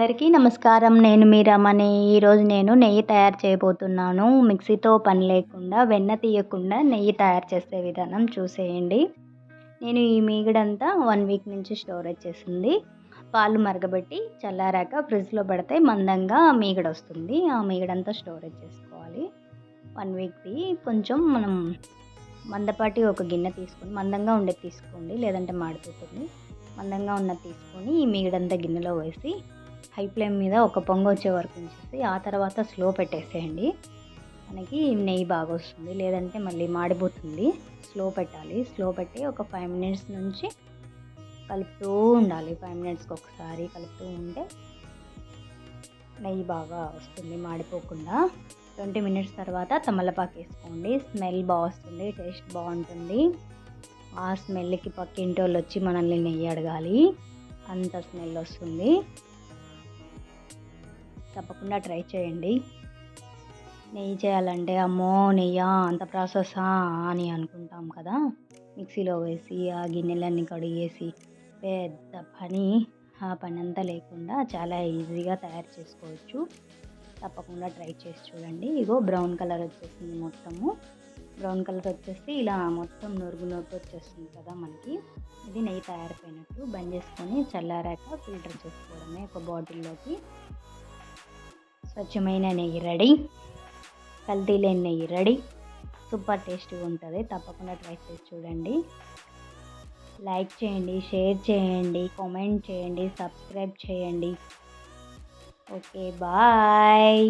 అందరికీ నమస్కారం. నేను మీ రమని. ఈరోజు నేను నెయ్యి తయారు చేయబోతున్నాను. మిక్సీతో పని లేకుండా, వెన్న తీయకుండా నెయ్యి తయారు చేసే విధానం చూసేయండి. నేను ఈ మీగడంతా 1 వీక్ నుంచి స్టోరేజ్ చేసింది. పాలు మరగబెట్టి చల్లారాక ఫ్రిడ్జ్‌లో పెడితే మందంగా మీగడొస్తుంది. ఆ మీగడంతా స్టోరేజ్ చేసుకోవాలి. 1 వీక్‌ది కొంచెం మనం మందపాటి ఒక గిన్నె తీసుకొని, మందంగా ఉండేది తీసుకోండి, లేదంటే మాడిపోతుంది. మందంగా ఉన్నది తీసుకొని ఈ మీగడంతా గిన్నెలో వేసి హై ఫ్లేమ్ మీద ఒక పొంగు వచ్చే వరకు ఉంచేసి ఆ తర్వాత స్లో పెట్టేసేయండి. మనకి నెయ్యి బాగా వస్తుంది, లేదంటే మళ్ళీ మాడిపోతుంది. స్లో పెట్టాలి. స్లో పెట్టి ఒక 5 మినిట్స్ నుంచి కలుపుతూ ఉండాలి. 5 మినిట్స్కి ఒకసారి కలుపుతూ ఉంటే నెయ్యి బాగా వస్తుంది మాడిపోకుండా. 20 మినిట్స్ తర్వాత తమలపాకు వేసుకోండి. స్మెల్ బాగా వస్తుంది, టేస్ట్ బాగుంటుంది. ఆ స్మెల్కి పక్కింటోళ్ళు వచ్చి మనల్ని నెయ్యి అడగాలి, అంత స్మెల్ వస్తుంది. తప్పకుండా ట్రై చేయండి. నెయ్యి చేయాలంటే అమ్మో నెయ్యా అంత ప్రాసెసా అని అనుకుంటాం కదా. మిక్సీలో వేసి ఆ గిన్నెలన్నీ కడిగేసి పెద్ద పని, ఆ పని అంతా లేకుండా చాలా ఈజీగా తయారు చేసుకోవచ్చు. తప్పకుండా ట్రై చేసి చూడండి. ఇగో బ్రౌన్ కలర్ వచ్చేసింది మొత్తము. బ్రౌన్ కలర్ వచ్చేసి ఇలా మొత్తం నొరుగు వచ్చేస్తుంది కదా మనకి. ఇది నెయ్యి తయారైపోయినట్టు. బంద్ చేసుకొని చల్లారాక ఫిల్టర్ చేసుకోవడమే ఒక బాటిల్లోకి. స్వచ్ఛమైన నెయ్యి రెడీ, కల్తీ లేని నెయ్యి రెడీ. సూపర్ టేస్టీగా ఉంటుంది. తప్పకుండా ట్రై చేసి చూడండి. లైక్ చేయండి, షేర్ చేయండి, కామెంట్ చేయండి, సబ్స్క్రైబ్ చేయండి. Okay, bye.